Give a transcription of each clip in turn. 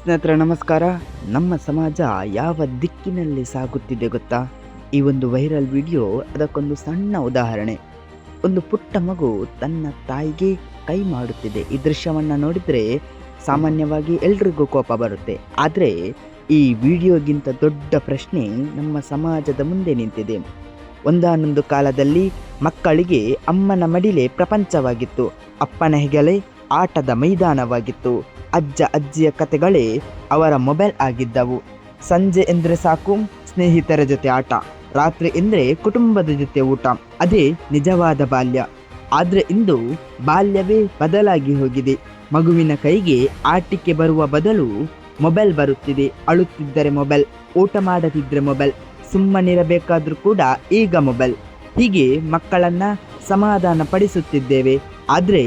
ಸ್ನೇಹಿತರೆ ನಮಸ್ಕಾರ. ನಮ್ಮ ಸಮಾಜ ಯಾವ ದಿಕ್ಕಿನಲ್ಲಿ ಸಾಗುತ್ತಿದೆ ಗೊತ್ತಾ? ಈ ಒಂದು ವೈರಲ್ ವಿಡಿಯೋ ಅದಕ್ಕೊಂದು ಸಣ್ಣ ಉದಾಹರಣೆ. ಒಂದು ಪುಟ್ಟ ಮಗು ತನ್ನ ತಾಯಿಗೆ ಕೈ ಮಾಡುತ್ತಿದೆ. ಈ ದೃಶ್ಯವನ್ನು ನೋಡಿದರೆ ಸಾಮಾನ್ಯವಾಗಿ ಎಲ್ರಿಗೂ ಕೋಪ ಬರುತ್ತೆ. ಆದರೆ ಈ ವಿಡಿಯೋಗಿಂತ ದೊಡ್ಡ ಪ್ರಶ್ನೆ ನಮ್ಮ ಸಮಾಜದ ಮುಂದೆ ನಿಂತಿದೆ. ಒಂದಾನೊಂದು ಕಾಲದಲ್ಲಿ ಮಕ್ಕಳಿಗೆ ಅಮ್ಮನ ಮಡಿಲೇ ಪ್ರಪಂಚವಾಗಿತ್ತು. ಅಪ್ಪನ ಹೆಗಲೇ ಆಟದ ಮೈದಾನವಾಗಿತ್ತು. ಅಜ್ಜ ಅಜ್ಜಿಯ ಕತೆಗಳೇ ಅವರ ಮೊಬೈಲ್ ಆಗಿದ್ದವು. ಸಂಜೆ ಎಂದರೆ ಸಾಕು ಸ್ನೇಹಿತರ ಜೊತೆ ಆಟ, ರಾತ್ರಿ ಎಂದರೆ ಕುಟುಂಬದ ಜೊತೆ ಊಟ. ಅದೇ ನಿಜವಾದ ಬಾಲ್ಯ. ಆದರೆ ಇಂದು ಬಾಲ್ಯವೇ ಬದಲಾಗಿ ಹೋಗಿದೆ. ಮಗುವಿನ ಕೈಗೆ ಆಟಿಕೆ ಬರುವ ಬದಲು ಮೊಬೈಲ್ ಬರುತ್ತಿದೆ. ಅಳುತ್ತಿದ್ದರೆ ಮೊಬೈಲ್, ಊಟ ಮಾಡದಿದ್ದರೆ ಮೊಬೈಲ್, ಸುಮ್ಮನಿರಬೇಕಾದ್ರೂ ಕೂಡ ಈಗ ಮೊಬೈಲ್. ಹೀಗೆ ಮಕ್ಕಳನ್ನು ಸಮಾಧಾನ ಪಡಿಸುತ್ತಿದ್ದೇವೆ. ಆದರೆ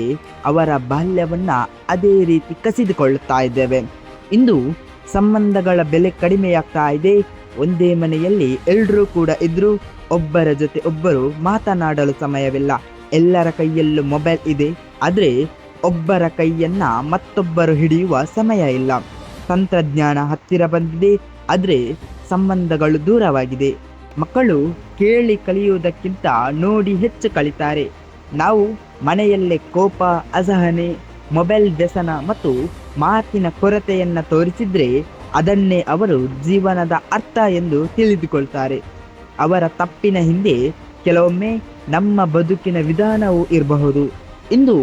ಅವರ ಬಾಲ್ಯವನ್ನು ಅದೇ ರೀತಿ ಕಸಿದುಕೊಳ್ಳುತ್ತಾ ಇದ್ದೇವೆ. ಇಂದು ಸಂಬಂಧಗಳ ಬೆಲೆ ಕಡಿಮೆಯಾಗ್ತಾ ಇದೆ. ಒಂದೇ ಮನೆಯಲ್ಲಿ ಎಲ್ಲರೂ ಕೂಡ ಇದ್ದರೂ ಒಬ್ಬರ ಜೊತೆ ಒಬ್ಬರು ಮಾತನಾಡಲು ಸಮಯವಿಲ್ಲ. ಎಲ್ಲರ ಕೈಯಲ್ಲೂ ಮೊಬೈಲ್ ಇದೆ. ಆದರೆ ಒಬ್ಬರ ಕೈಯನ್ನು ಮತ್ತೊಬ್ಬರು ಹಿಡಿಯುವ ಸಮಯ ಇಲ್ಲ. ತಂತ್ರಜ್ಞಾನ ಹತ್ತಿರ ಬಂದಿದೆ, ಆದರೆ ಸಂಬಂಧಗಳು ದೂರವಾಗಿದೆ. ಮಕ್ಕಳು ಕೇಳಿ ಕಲಿಯುವುದಕ್ಕಿಂತ ನೋಡಿ ಹೆಚ್ಚು ಕಲಿತಾರೆ. ನಾವು ಮನೆಯಲ್ಲೇ ಕೋಪ, ಅಸಹನೆ, ಮೊಬೈಲ್ ವ್ಯಸನ ಮತ್ತು ಮಾತಿನ ಕೊರತೆಯನ್ನು ತೋರಿಸಿದರೆ ಅದನ್ನೇ ಅವರು ಜೀವನದ ಅರ್ಥ ಎಂದು ತಿಳಿದುಕೊಳ್ತಾರೆ. ಅವರ ತಪ್ಪಿನ ಹಿಂದೆ ಕೆಲವೊಮ್ಮೆ ನಮ್ಮ ಬದುಕಿನ ವಿಧಾನವೂ ಇರಬಹುದು. ಇಂದು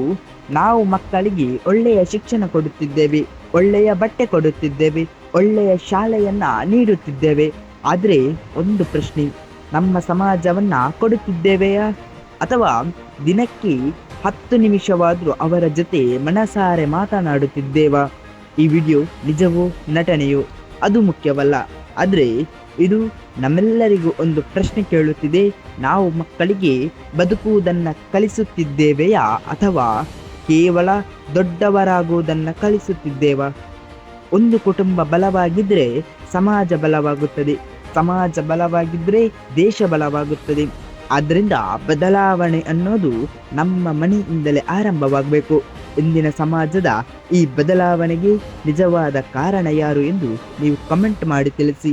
ನಾವು ಮಕ್ಕಳಿಗೆ ಒಳ್ಳೆಯ ಶಿಕ್ಷಣ ಕೊಡುತ್ತಿದ್ದೇವೆ, ಒಳ್ಳೆಯ ಬಟ್ಟೆ ಕೊಡುತ್ತಿದ್ದೇವೆ, ಒಳ್ಳೆಯ ಶಾಲೆಯನ್ನು ನೀಡುತ್ತಿದ್ದೇವೆ. ಆದರೆ ಒಂದು ಪ್ರಶ್ನೆ, ನಮ್ಮ ಸಮಾಜವನ್ನು ಕೊಡುತ್ತಿದ್ದೇವೆಯಾ? ಅಥವಾ ದಿನಕ್ಕೆ 10 ನಿಮಿಷವಾದರೂ ಅವರ ಜೊತೆ ಮನಸಾರೆ ಮಾತನಾಡುತ್ತಿದ್ದೇವಾ? ಈ ವಿಡಿಯೋ ನಿಜವೋ ನಟನೆಯೋ ಅದು ಮುಖ್ಯವಲ್ಲ. ಆದರೆ ಇದು ನಮ್ಮೆಲ್ಲರಿಗೂ ಒಂದು ಪ್ರಶ್ನೆ ಕೇಳುತ್ತಿದೆ. ನಾವು ಮಕ್ಕಳಿಗೆ ಬದುಕುವುದನ್ನು ಕಲಿಸುತ್ತಿದ್ದೇವೆಯಾ ಅಥವಾ ಕೇವಲ ದೊಡ್ಡವರಾಗುವುದನ್ನು ಕಲಿಸುತ್ತಿದ್ದೇವಾ? ಒಂದು ಕುಟುಂಬ ಬಲವಾಗಿದ್ದರೆ ಸಮಾಜ ಬಲವಾಗುತ್ತದೆ. ಸಮಾಜ ಬಲವಾಗಿದ್ದರೆ ದೇಶ ಬಲವಾಗುತ್ತದೆ. ಆದ್ದರಿಂದ ಬದಲಾವಣೆ ಅನ್ನೋದು ನಮ್ಮ ಮನೆಯಿಂದಲೇ ಆರಂಭವಾಗಬೇಕು. ಇಂದಿನ ಸಮಾಜದ ಈ ಬದಲಾವಣೆಗೆ ನಿಜವಾದ ಕಾರಣ ಯಾರು ಎಂದು ನೀವು ಕಮೆಂಟ್ ಮಾಡಿ ತಿಳಿಸಿ.